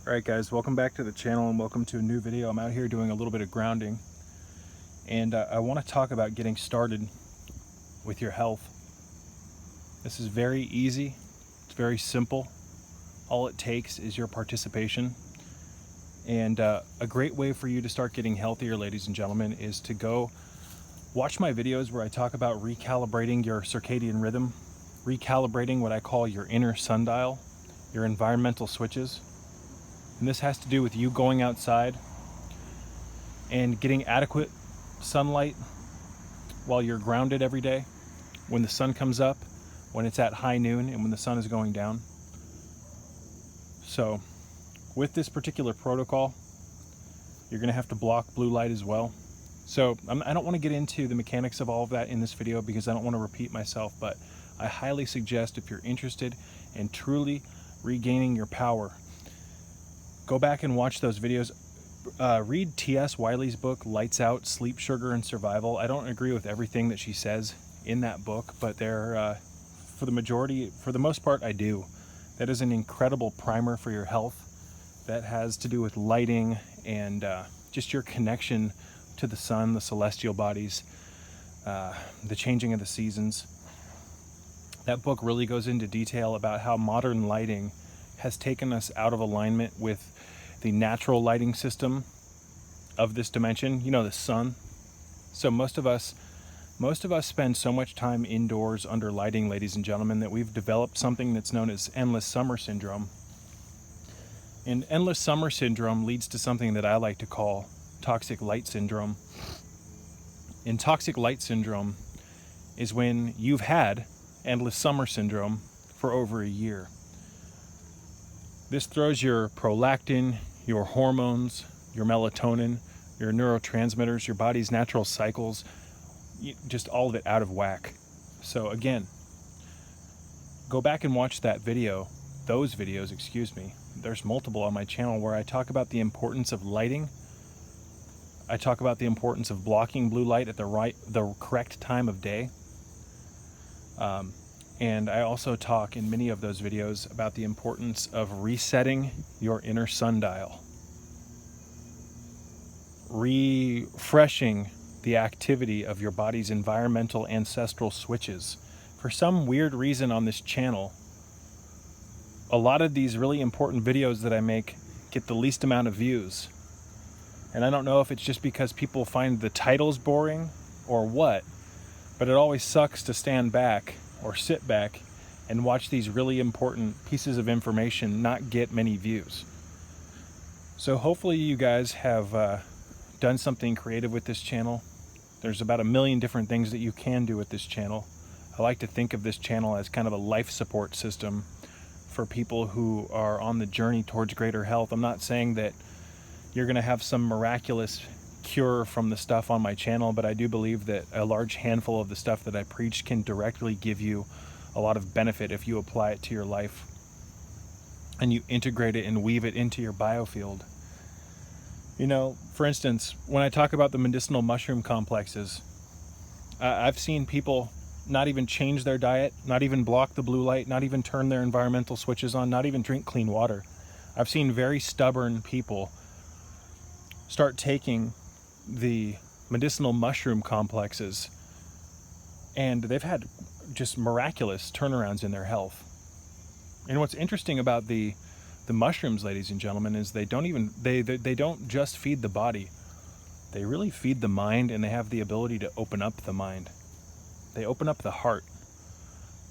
Alright guys, welcome back to the channel and welcome to a new video. I'm out here doing a little bit of grounding, and I want to talk about getting started with your health. This is very easy, it's very simple. All it takes is your participation, and a great way for you to start getting healthier, ladies and gentlemen, is to go watch my videos where I talk about recalibrating your circadian rhythm, recalibrating what I call your inner sundial, your environmental switches. And this has to do with you going outside and getting adequate sunlight while you're grounded every day, when the sun comes up, when it's at high noon, and when the sun is going down. So with this particular protocol, you're going to have to block blue light as well. So I don't want to get into the mechanics of all of that in this video because I don't want to repeat myself, but I highly suggest, if you're interested in truly regaining your power, go back and watch those videos. Read T.S. Wiley's book, Lights Out, Sleep, Sugar, and Survival. I don't agree with everything that she says in that book, but for the most part, I do. That is an incredible primer for your health that has to do with lighting and just your connection to the sun, the celestial bodies, the changing of the seasons. That book really goes into detail about how modern lighting has taken us out of alignment with the natural lighting system of this dimension, the sun. So most of us spend so much time indoors under lighting, ladies and gentlemen, that we've developed something that's known as endless summer syndrome. And endless summer syndrome leads to something that I like to call toxic light syndrome. And toxic light syndrome is when you've had endless summer syndrome for over a year. This throws your prolactin, your hormones, your melatonin, your neurotransmitters, your body's natural cycles, just all of it out of whack. So again, go back and watch those videos. There's multiple on my channel where I talk about the importance of lighting. I talk about the importance of blocking blue light at the correct time of day. And I also talk in many of those videos about the importance of resetting your inner sundial, refreshing the activity of your body's environmental ancestral switches. For some weird reason on this channel, a lot of these really important videos that I make get the least amount of views. And I don't know if it's just because people find the titles boring or what, but it always sucks to stand back or sit back and watch these really important pieces of information not get many views. So hopefully you guys have done something creative with this channel. There's about 1 million different things that you can do with this channel. I like to think of this channel as kind of a life support system for people who are on the journey towards greater health. I'm not saying that you're going to have some miraculous cure from the stuff on my channel, but I do believe that a large handful of the stuff that I preach can directly give you a lot of benefit if you apply it to your life and you integrate it and weave it into your biofield. For instance, when I talk about the medicinal mushroom complexes, I've seen people not even change their diet, not even block the blue light, not even turn their environmental switches on, not even drink clean water. I've seen very stubborn people start taking the medicinal mushroom complexes, and they've had just miraculous turnarounds in their health. And what's interesting about the mushrooms, ladies and gentlemen, is they don't just feed the body. They really feed the mind, and they have the ability to open up the mind. They open up the heart.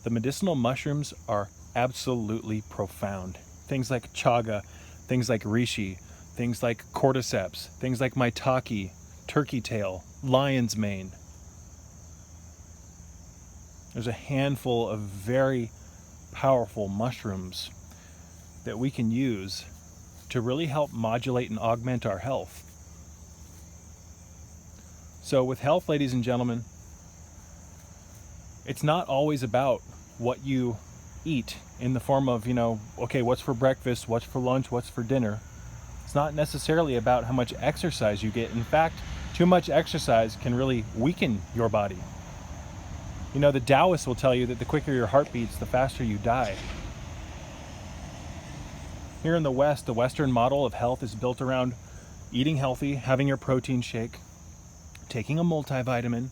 The medicinal mushrooms are absolutely profound. Things like chaga, things like reishi, things like cordyceps, things like maitake, turkey tail, lion's mane. There's a handful of very powerful mushrooms that we can use to really help modulate and augment our health. So with health, ladies and gentlemen, it's not always about what you eat in the form of, okay, what's for breakfast, what's for lunch, what's for dinner. It's not necessarily about how much exercise you get. In fact, too much exercise can really weaken your body. The Taoists will tell you that the quicker your heart beats, the faster you die. Here in the West, the Western model of health is built around eating healthy, having your protein shake, taking a multivitamin,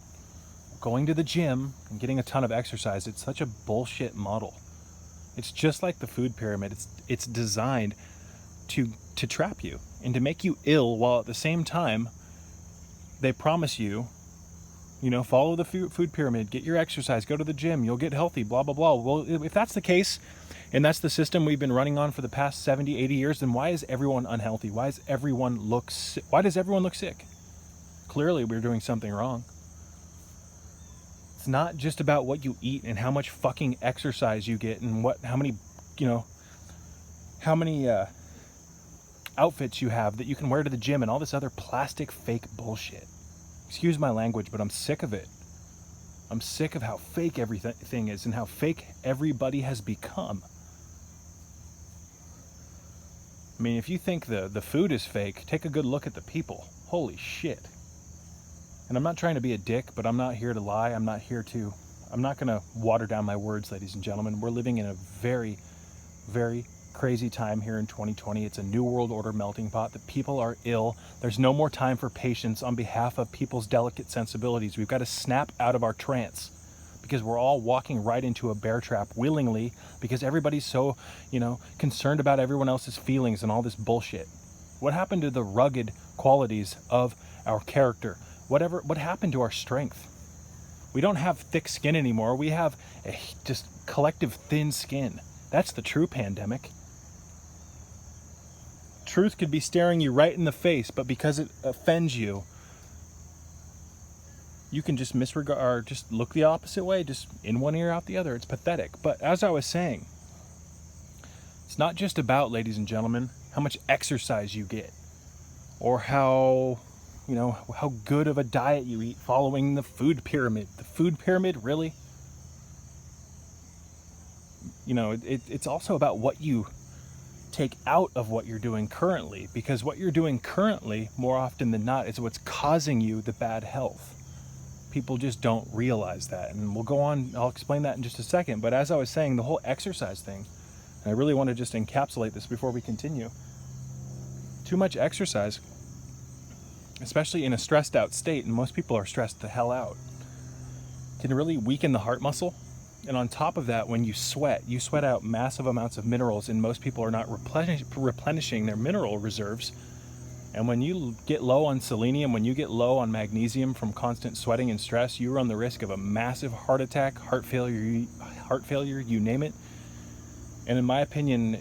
going to the gym, and getting a ton of exercise. It's such a bullshit model. It's just like the food pyramid. It's designed to trap you and to make you ill, while at the same time they promise you, follow the food pyramid, get your exercise, go to the gym, you'll get healthy, blah, blah, blah. Well, if that's the case, and that's the system we've been running on for the past 70, 80 years, then why is everyone unhealthy? Why does everyone look sick? Clearly, we're doing something wrong. It's not just about what you eat and how much fucking exercise you get and how many outfits you have that you can wear to the gym and all this other plastic fake bullshit. Excuse my language, but I'm sick of it. I'm sick of how fake everything is and how fake everybody has become. I mean, if you think the food is fake, take a good look at the people. Holy shit. And I'm not trying to be a dick, but I'm not here to lie. I'm not going to water down my words, ladies and gentlemen. We're living in a very, very crazy time here in 2020. It's a new world order melting pot. The people are ill. There's no more time for patience on behalf of people's delicate sensibilities. We've got to snap out of our trance because we're all walking right into a bear trap willingly because everybody's so, concerned about everyone else's feelings and all this bullshit. What happened to the rugged qualities of our character? What happened to our strength? We don't have thick skin anymore. We have a just collective thin skin. That's the true pandemic. Truth could be staring you right in the face, but because it offends you, you can just disregard or just look the opposite way, just in one ear, out the other. It's pathetic. But as I was saying, it's not just about, ladies and gentlemen, how much exercise you get or how good of a diet you eat following the food pyramid. The food pyramid, really? It's also about what you take out of what you're doing currently, because what you're doing currently, more often than not, is what's causing you the bad health. People just don't realize that, and we'll go on. I'll explain that in just a second. But as I was saying, the whole exercise thing, and I really want to just encapsulate this before we continue. Too much exercise, especially in a stressed out state, and most people are stressed the hell out, can really weaken the heart muscle. And on top of that, when you sweat out massive amounts of minerals, and most people are not replenishing their mineral reserves. And when you get low on selenium, when you get low on magnesium from constant sweating and stress, you run the risk of a massive heart attack, heart failure, you name it. And in my opinion,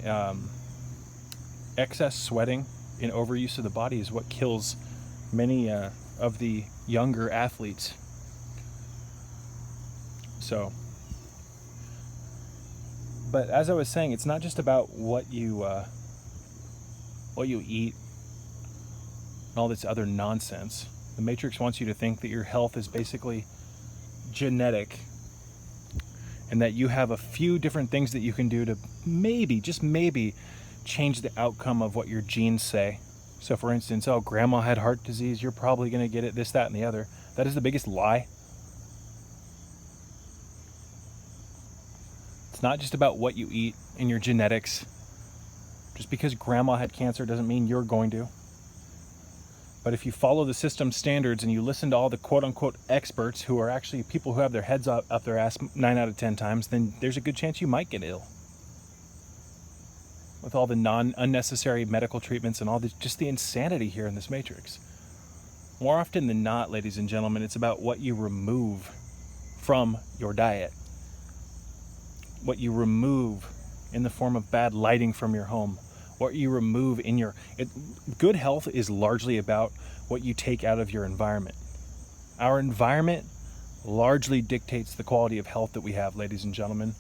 excess sweating and overuse of the body is what kills many of the younger athletes. But as I was saying, it's not just about what you eat and all this other nonsense. The Matrix wants you to think that your health is basically genetic and that you have a few different things that you can do to maybe, just maybe, change the outcome of what your genes say. So for instance, grandma had heart disease, you're probably going to get it, this, that, and the other. That is the biggest lie. It's not just about what you eat and your genetics. Just because grandma had cancer doesn't mean you're going to. But if you follow the system standards and you listen to all the quote-unquote experts who are actually people who have their heads up their ass 9 out of 10 times, then there's a good chance you might get ill. With all the unnecessary medical treatments and all just the insanity here in this Matrix. More often than not, ladies and gentlemen, it's about what you remove from your diet. What you remove in the form of bad lighting from your home. What you remove in good health is largely about what you take out of your environment. Our environment largely dictates the quality of health that we have, ladies and gentlemen.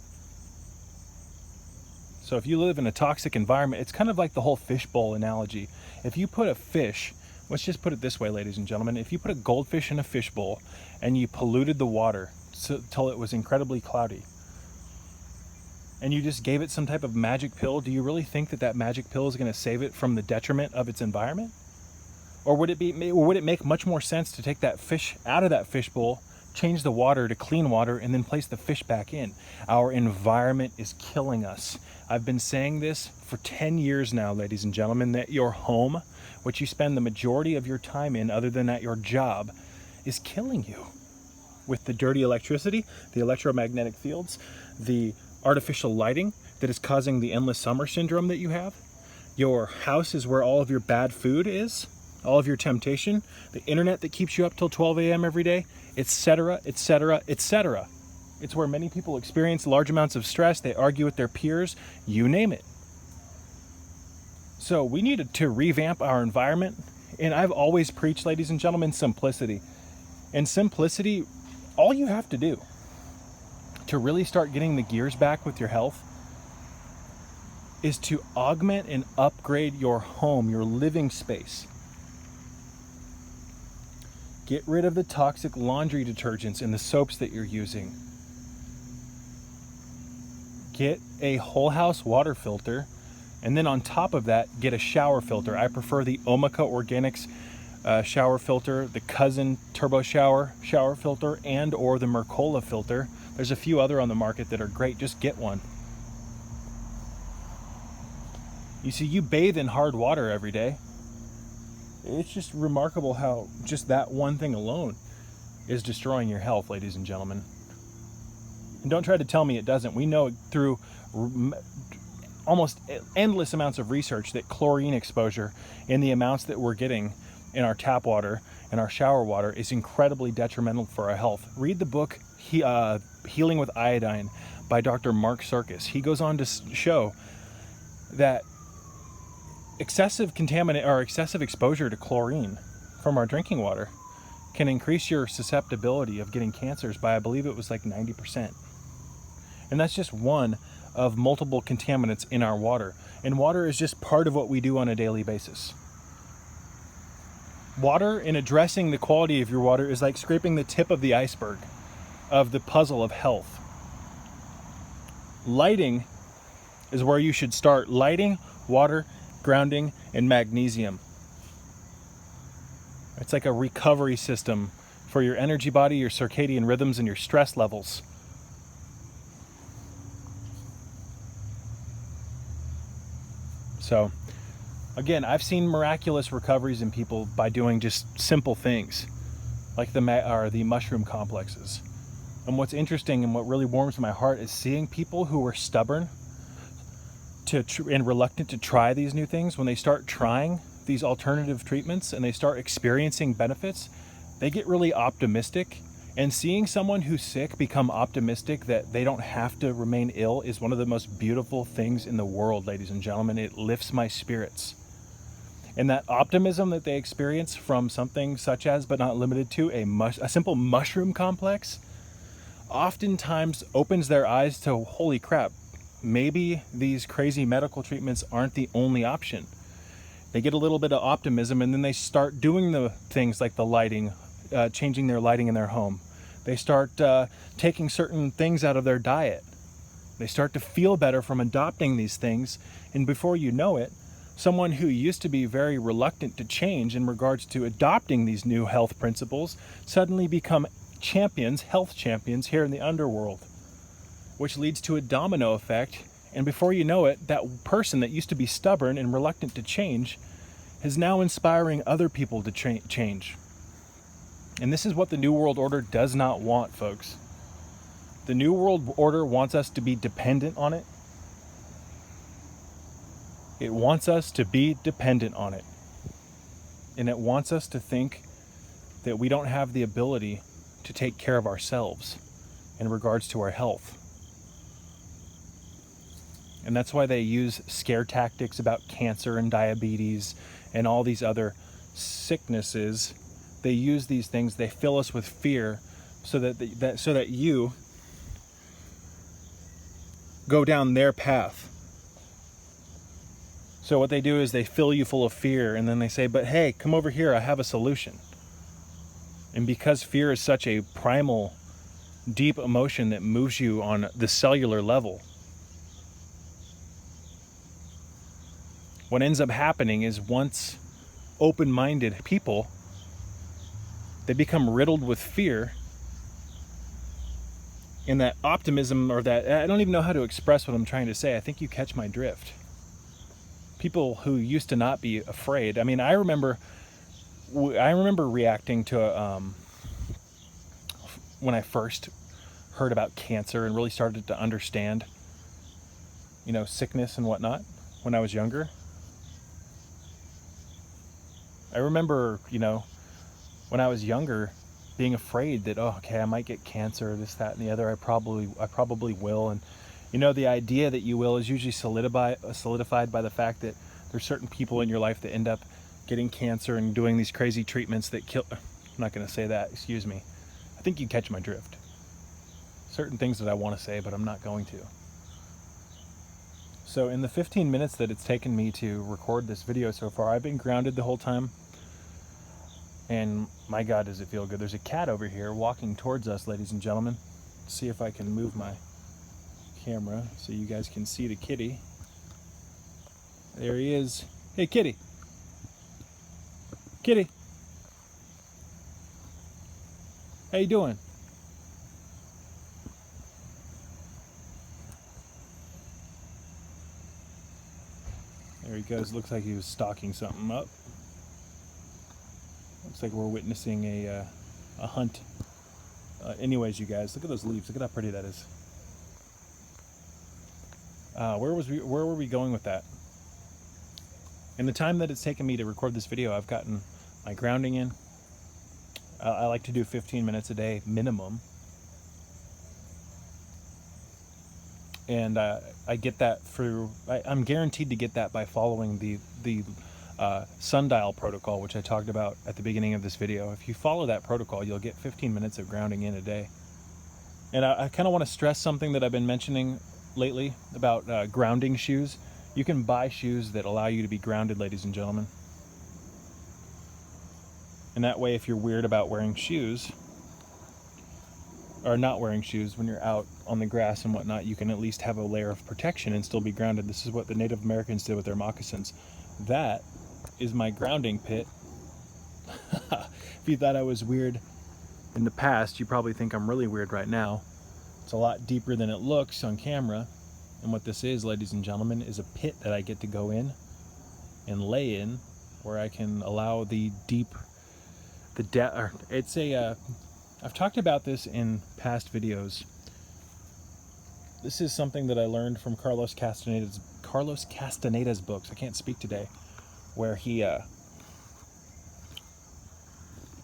So if you live in a toxic environment, it's kind of like the whole fishbowl analogy. If you put a fish, let's just put it this way, ladies and gentlemen, if you put a goldfish in a fishbowl and you polluted the water till it was incredibly cloudy, and you just gave it some type of magic pill, do you really think that magic pill is going to save it from the detriment of its environment? Or would it make much more sense to take that fish out of that fishbowl, change the water to clean water, and then place the fish back in? Our environment is killing us. I've been saying this for 10 years now, ladies and gentlemen, that your home, which you spend the majority of your time in other than at your job, is killing you with the dirty electricity, the electromagnetic fields, the artificial lighting that is causing the endless summer syndrome that you have. Your house is where all of your bad food is, all of your temptation, the internet that keeps you up till 12 a.m. every day, etc., etc., etc. It's where many people experience large amounts of stress. They argue with their peers, you name it. So we need to revamp our environment. And I've always preached, ladies and gentlemen, simplicity. And simplicity, all you have to do to really start getting the gears back with your health is to augment and upgrade your home, your living space. Get rid of the toxic laundry detergents and the soaps that you're using. Get a whole house water filter, and then on top of that, get a shower filter. I prefer the Omica Organics shower filter, the Cousin Turbo shower filter, and or the Mercola filter. There's a few other on the market that are great. Just get one. You see, you bathe in hard water every day. It's just remarkable how just that one thing alone is destroying your health, ladies and gentlemen. And don't try to tell me it doesn't. We know through almost endless amounts of research that chlorine exposure in the amounts that we're getting in our tap water and our shower water is incredibly detrimental for our health. Read the book Healing with Iodine by Dr. Mark Serkis. He goes on to show that excessive contaminant or excessive exposure to chlorine from our drinking water can increase your susceptibility of getting cancers by, I believe it was like 90%. And that's just one of multiple contaminants in our water. And water is just part of what we do on a daily basis. Water, in addressing the quality of your water, is like scraping the tip of the iceberg of the puzzle of health. Lighting is where you should start. Lighting, water, grounding, and magnesium. It's like a recovery system for your energy body, your circadian rhythms, and your stress levels. So, again, I've seen miraculous recoveries in people by doing just simple things, like the mushroom complexes. And what's interesting and what really warms my heart is seeing people who were stubborn and reluctant to try these new things. When they start trying these alternative treatments and they start experiencing benefits, they get really optimistic. And seeing someone who's sick become optimistic that they don't have to remain ill is one of the most beautiful things in the world, ladies and gentlemen. It lifts my spirits. And that optimism that they experience from something such as, but not limited to, a simple mushroom complex oftentimes opens their eyes to, holy crap, maybe these crazy medical treatments aren't the only option. They get a little bit of optimism, and then they start doing the things like the lighting, changing their lighting in their home. They start taking certain things out of their diet. They start to feel better from adopting these things, and before you know it, someone who used to be very reluctant to change in regards to adopting these new health principles suddenly become champions, health champions here in the underworld, which leads to a domino effect. And before you know it, that person that used to be stubborn and reluctant to change is now inspiring other people to change. And this is what the New World Order does not want, folks. The New World Order wants us to be dependent on it. It wants us to be dependent on it. And it wants us to think that we don't have the ability to take care of ourselves in regards to our health. And that's why they use scare tactics about cancer and diabetes and all these other sicknesses. They use these things, they fill us with fear so that you go down their path. So what they do is they fill you full of fear, and then they say, but hey, come over here, I have a solution. And because fear is such a primal, deep emotion that moves you on the cellular level, what ends up happening is once open-minded people, they become riddled with fear, and that optimism, or that, I don't even know how to express what I'm trying to say. I think you catch my drift. people who used to not be afraid. I mean, I remember reacting to when I first heard about cancer and really started to understand, you know, sickness and whatnot when I was younger. I remember, you know, when I was younger, being afraid that, oh, okay, I might get cancer, this, that, and the other. I probably will. And you know, the idea that you will is usually solidified by the fact that there's certain people in your life that end up getting cancer and doing these crazy treatments that kill. I'm not going to say that. Excuse me. I think you catch my drift. Certain things that I want to say, but I'm not going to. So in the 15 minutes that it's taken me to record this video so far, I've been grounded the whole time. And my God, does it feel good. There's a cat over here walking towards us, ladies and gentlemen. Let's see if I can move my camera so you guys can see the kitty. There he is. Hey, kitty. Kitty. How you doing? There he goes. Looks like he was stalking something up. Looks like we're witnessing a hunt. Anyways, you guys, look at those leaves. Look at how pretty that is. Where were we going with that? In the time that it's taken me to record this video, I've gotten my grounding in. I like to do 15 minutes a day minimum. And I get that through, I'm guaranteed to get that by following the sundial protocol, which I talked about at the beginning of this video. If you follow that protocol, you'll get 15 minutes of grounding in a day. And I kind of want to stress something that I've been mentioning lately about grounding shoes. You can buy shoes that allow you to be grounded, ladies and gentlemen. And that way, if you're weird about wearing shoes, or not wearing shoes when you're out on the grass and whatnot, you can at least have a layer of protection and still be grounded. This is what the Native Americans did with their moccasins. That is my grounding pit. If you thought I was weird in the past, you probably think I'm really weird right now. It's a lot deeper than it looks on camera. And what this is, ladies and gentlemen, is a pit that I get to go in and lay in, where I can allow the depth. It's a I've talked about this in past videos. This is something that I learned from Carlos Castaneda's books. I can't speak today. Where he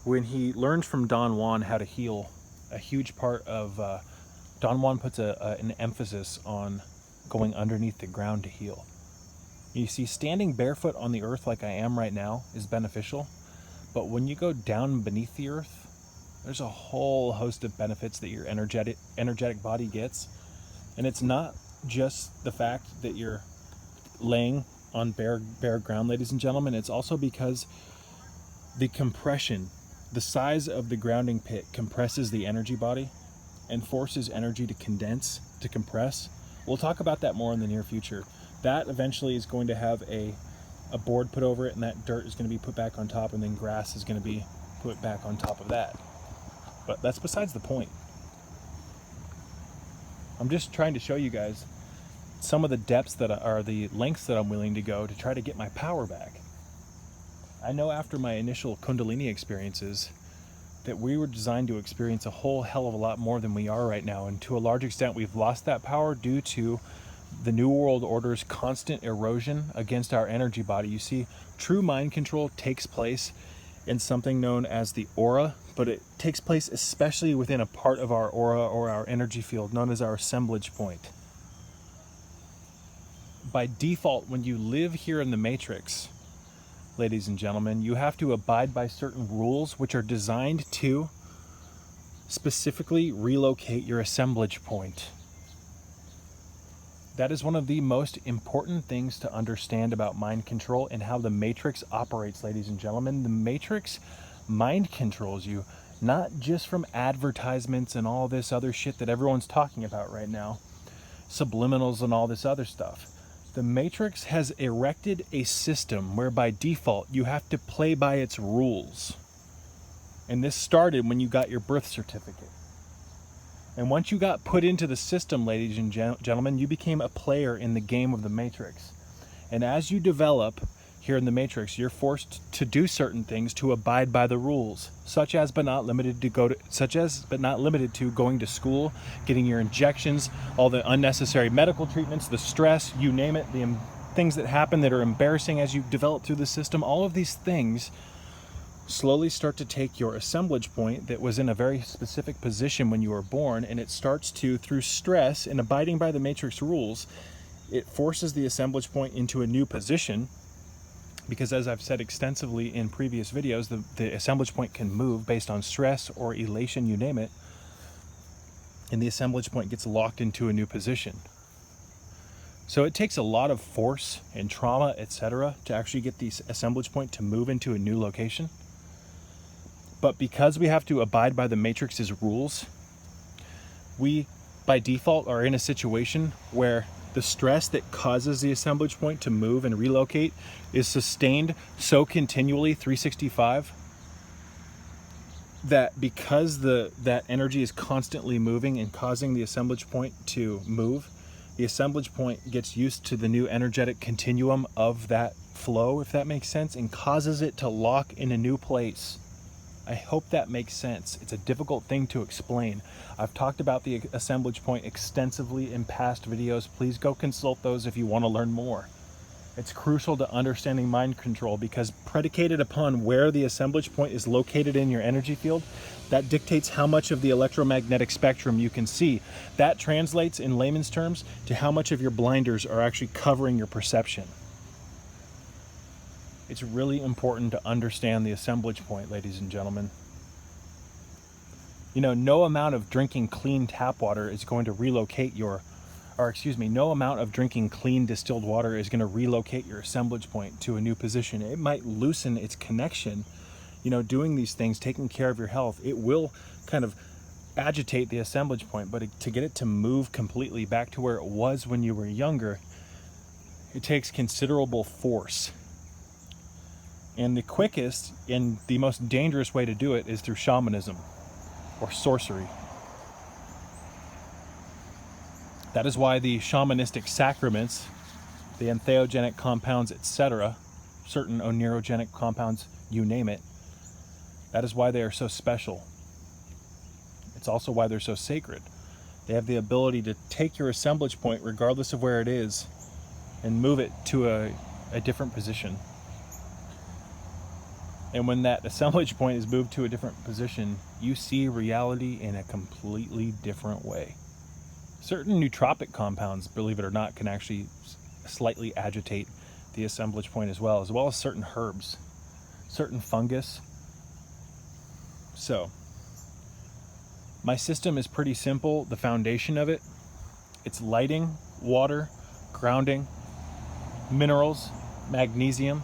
when he learned from Don Juan how to heal, a huge part of Don Juan puts an emphasis on going underneath the ground to heal. You see, standing barefoot on the earth like I am right now is beneficial, but when you go down beneath the earth, there's a whole host of benefits that your energetic body gets. And it's not just the fact that you're laying on bare ground, ladies and gentlemen. It's also because the compression, the size of the grounding pit compresses the energy body and forces energy to condense, to compress. We'll talk about that more in the near future. That eventually is going to have a board put over it, and that dirt is going to be put back on top, and then grass is going to be put back on top of that. But that's besides the point. I'm just trying to show you guys some of the depths that are the lengths that I'm willing to go to try to get my power back. I know after my initial Kundalini experiences that we were designed to experience a whole hell of a lot more than we are right now. And to a large extent, we've lost that power due to the New World Order's constant erosion against our energy body. You see, true mind control takes place in something known as the aura, but it takes place especially within a part of our aura or our energy field known as our assemblage point. By default, when you live here in the Matrix, ladies and gentlemen, you have to abide by certain rules which are designed to specifically relocate your assemblage point. That is one of the most important things to understand about mind control and how the Matrix operates, ladies and gentlemen. The Matrix mind controls you, not just from advertisements and all this other shit that everyone's talking about right now, subliminals and all this other stuff. The Matrix has erected a system where by default you have to play by its rules. And this started when you got your birth certificate. And once you got put into the system, ladies and gentlemen, you became a player in the game of the Matrix. And as you develop here in the Matrix, you're forced to do certain things to abide by the rules, such as but not limited to going to school, getting your injections, all the unnecessary medical treatments, the stress, you name it, the things that happen that are embarrassing as you develop through the system. All of these things slowly start to take your assemblage point that was in a very specific position when you were born, and it starts to, through stress and abiding by the Matrix rules, it forces the assemblage point into a new position. Because as I've said extensively in previous videos, the assemblage point can move based on stress or elation, you name it, and the assemblage point gets locked into a new position. So it takes a lot of force and trauma, etc., to actually get the assemblage point to move into a new location. But because we have to abide by the Matrix's rules, we by default are in a situation where the stress that causes the assemblage point to move and relocate is sustained so continually 365 that because that energy is constantly moving and causing the assemblage point to move, the assemblage point gets used to the new energetic continuum of that flow, if that makes sense, and causes it to lock in a new place. I hope that makes sense. It's a difficult thing to explain. I've talked about the assemblage point extensively in past videos. Please go consult those if you want to learn more. It's crucial to understanding mind control because predicated upon where the assemblage point is located in your energy field, that dictates how much of the electromagnetic spectrum you can see. That translates in layman's terms to how much of your blinders are actually covering your perception. It's really important to understand the assemblage point, ladies and gentlemen. You know, no amount of drinking clean tap water is going to relocate no amount of drinking clean distilled water is going to relocate your assemblage point to a new position. It might loosen its connection, you know, doing these things, taking care of your health. It will kind of agitate the assemblage point, but to get it to move completely back to where it was when you were younger, it takes considerable force. And the quickest and the most dangerous way to do it is through shamanism or sorcery. That is why the shamanistic sacraments, the entheogenic compounds, etc., certain oneirogenic compounds, you name it, that is why they are so special. It's also why they're so sacred. They have the ability to take your assemblage point, regardless of where it is, and move it to a different position. And when that assemblage point is moved to a different position, you see reality in a completely different way. Certain nootropic compounds, believe it or not, can actually slightly agitate the assemblage point as well as certain herbs, certain fungus. So, my system is pretty simple. The foundation of it, it's lighting, water, grounding, minerals, magnesium,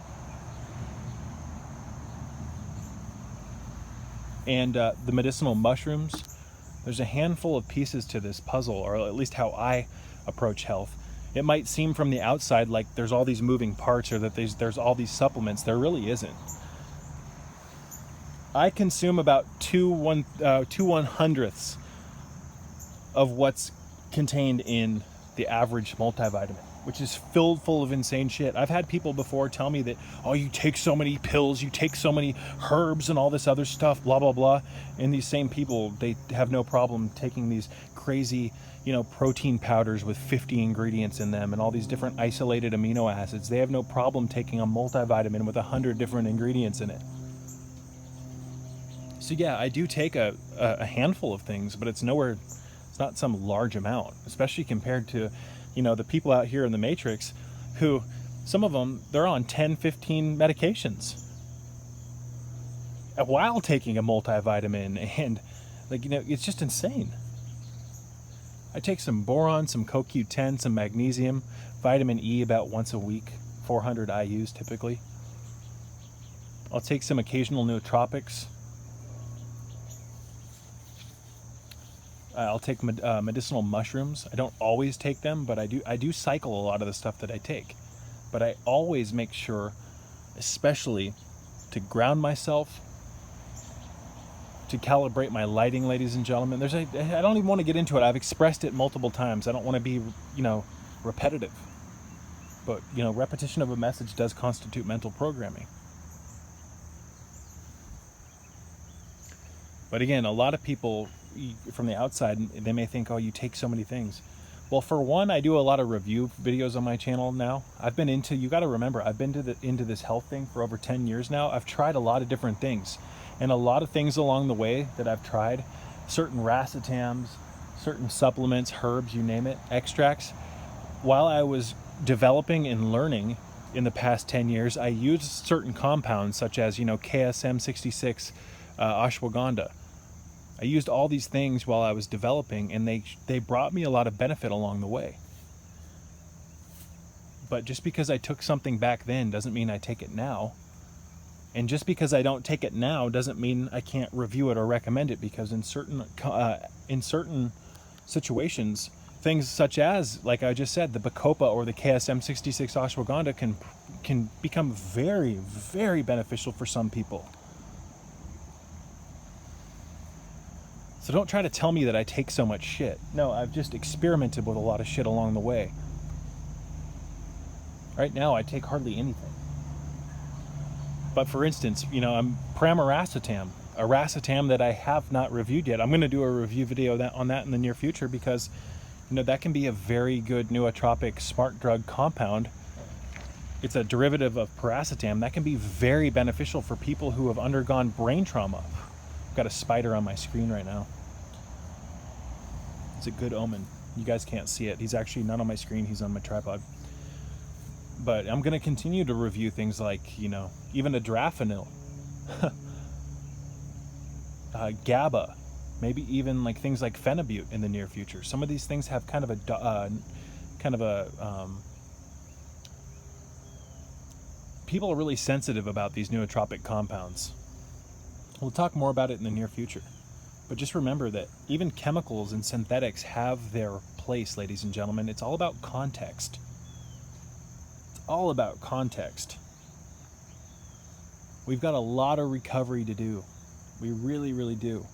and the medicinal mushrooms. There's a handful of pieces to this puzzle, or at least how I approach health. It might seem from the outside like there's all these moving parts or that there's all these supplements. There really isn't. I consume about 2/100ths of what's contained in the average multivitamin, which is filled full of insane shit. I've had people before tell me that, oh, you take so many pills, you take so many herbs and all this other stuff, blah, blah, blah. And these same people, they have no problem taking these crazy, protein powders with 50 ingredients in them and all these different isolated amino acids. They have no problem taking a multivitamin with 100 different ingredients in it. So yeah, I do take a handful of things, but it's not some large amount, especially compared to the people out here in the Matrix who, some of them, they're on 10, 15 medications while taking a multivitamin, and it's just insane. I take some boron, some CoQ10, some magnesium, vitamin E about once a week, 400 IUs typically. I'll take some occasional nootropics. I'll take medicinal mushrooms. I don't always take them, but I do cycle a lot of the stuff that I take. But I always make sure, especially to ground myself, to calibrate my lighting, ladies and gentlemen. I don't even want to get into it. I've expressed it multiple times. I don't want to be, repetitive. But, you know, repetition of a message does constitute mental programming. But again, a lot of people from the outside, they may think, oh, you take so many things. Well, for one, I do a lot of review videos on my channel now. I've been into, you got to remember, I've been into this health thing for over 10 years now. I've tried a lot of different things. And a lot of things along the way that I've tried, certain racetams, certain supplements, herbs, you name it, extracts. While I was developing and learning in the past 10 years, I used certain compounds such as, you know, KSM 66, ashwagandha. I used all these things while I was developing, and they brought me a lot of benefit along the way. But just because I took something back then doesn't mean I take it now. And just because I don't take it now doesn't mean I can't review it or recommend it, because in certain situations, things such as, like I just said, the Bacopa or the KSM 66 ashwagandha can become very, very beneficial for some people. So don't try to tell me that I take so much shit. No, I've just experimented with a lot of shit along the way. Right now, I take hardly anything. But for instance, you know, I'm paramount, a racetam that I have not reviewed yet. I'm going to do a review video on that in the near future, because, you know, that can be a very good nootropic smart drug compound. It's a derivative of paracetam that can be very beneficial for people who have undergone brain trauma. I've got a spider on my screen right now. It's a good omen. You guys can't see it. He's actually not on my screen. He's on my tripod. But I'm going to continue to review things like, you know, even adrafinil, GABA, maybe even like things like phenibut in the near future. Some of these things have kind of a people are really sensitive about these nootropic compounds. We'll talk more about it in the near future. But just remember that even chemicals and synthetics have their place, ladies and gentlemen. It's all about context. It's all about context. We've got a lot of recovery to do. We really, really do.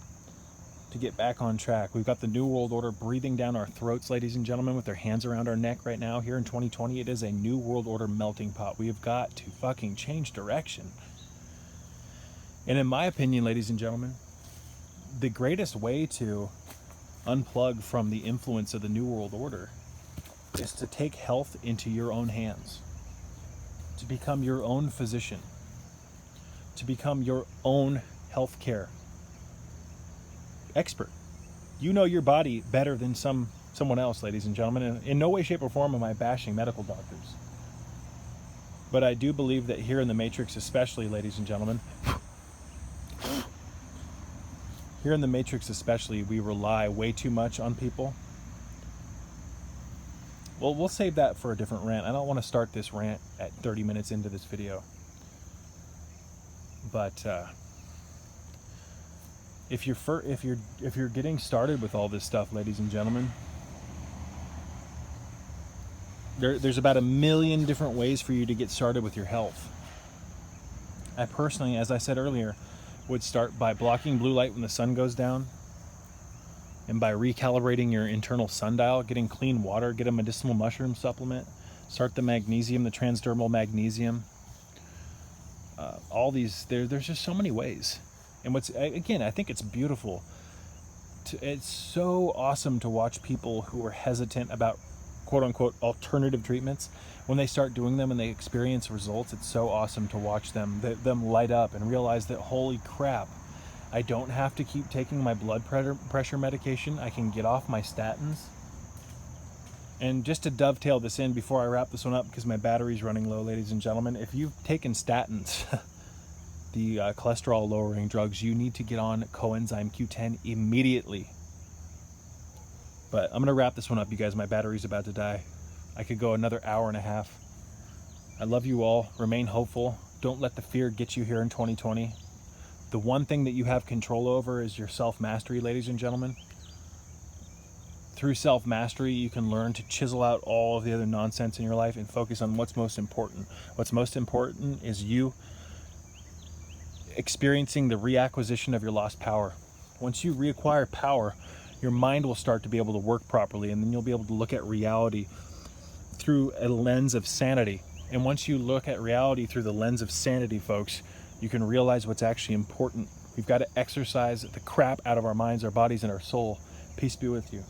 To get back on track. We've got the New World Order breathing down our throats, ladies and gentlemen, with their hands around our neck right now. Here in 2020, it is a New World Order melting pot. We have got to fucking change direction. And in my opinion, ladies and gentlemen, the greatest way to unplug from the influence of the New World Order is to take health into your own hands, to become your own physician, to become your own healthcare expert. You know your body better than someone else, ladies and gentlemen. And in no way, shape, or form am I bashing medical doctors. But I do believe that here in the Matrix, especially, ladies and gentlemen, here in the Matrix especially, we rely way too much on people. Well, we'll save that for a different rant. I don't want to start this rant at 30 minutes into this video. But if you're getting started with all this stuff, ladies and gentlemen, there's about 1 million different ways for you to get started with your health. I personally, as I said earlier, would start by blocking blue light when the sun goes down, and by recalibrating your internal sundial, getting clean water, get a medicinal mushroom supplement, start the magnesium, the transdermal magnesium. All these, there's just so many ways. And again, I think it's beautiful. It's so awesome to watch people who are hesitant about quote unquote alternative treatments. When they start doing them and they experience results, it's so awesome to watch them light up and realize that, holy crap, I don't have to keep taking my blood pressure medication. I can get off my statins. And just to dovetail this in before I wrap this one up, because my battery's running low, ladies and gentlemen, if you've taken statins, the cholesterol lowering drugs, you need to get on coenzyme Q10 immediately. But I'm going to wrap this one up, you guys. My battery's about to die. I could go another hour and a half. I love you all. Remain hopeful. Don't let the fear get you here in 2020. The one thing that you have control over is your self-mastery, ladies and gentlemen. Through self-mastery, you can learn to chisel out all of the other nonsense in your life and focus on what's most important. What's most important is you experiencing the reacquisition of your lost power. Once you reacquire power, your mind will start to be able to work properly, and then you'll be able to look at reality through a lens of sanity. And once you look at reality through the lens of sanity, folks, you can realize what's actually important. We've got to exercise the crap out of our minds, our bodies, and our soul. Peace be with you.